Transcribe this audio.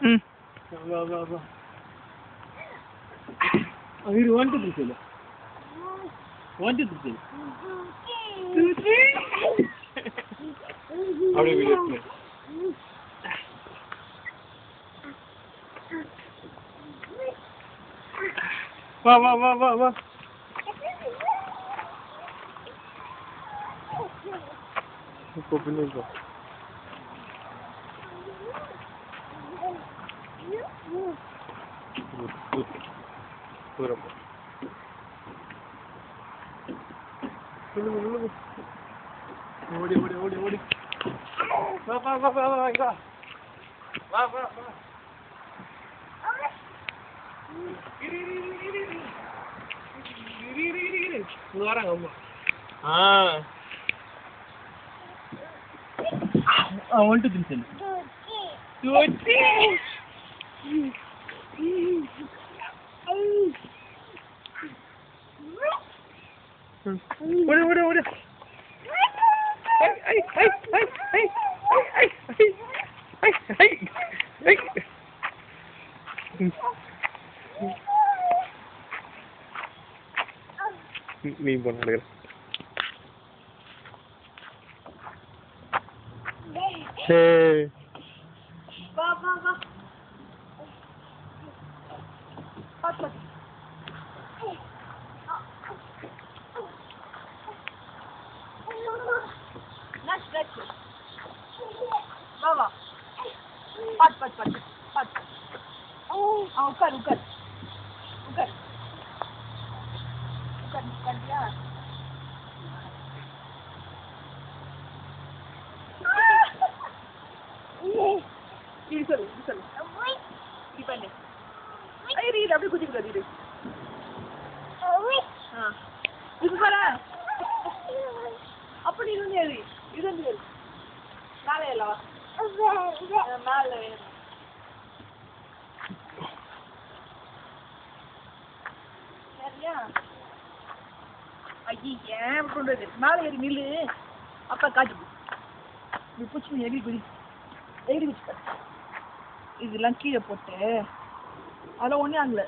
ம். வா வா வா. இது 1 2 3 சொல்லு. 1 2 3 சொல்லு. அப்படியே வீடியோ எடுத்து. வா வா வா வா வா. இப்போ பின்னுங்க. தூரம். ஓடி ஓடி ஓடி ஓடி. வா வா வா வா வா இங்க. வா வா வா. இங்க வராங்க அம்மா. ஆ 1 2 3 சொல்லு. தூச்சி. ஓடி ஓடி ஓடி. ஐ ஐ ஐ ஐ ஐ ஐ ஐ ஐ. நீ போன Hey. Va, va, va. Passa. Let's. Va, va. Pat. Ukar ya. Ini sorry. Di mana? Ayo read, abis kucing tadi read. Itu mana? Apa ni dunia ni? Itu ni. Nala lah. Nala. சரியா? ஐயே ஏன் பண்றது? மேலே ஏறி நில்லு. அப்பா காட்டு. நீ புடிச்சு ஏறி குதி. ஏறி குதி. இதெல்லாம் கீழே போட்டு அதெல்லாம் ஒண்ணே ஆகல.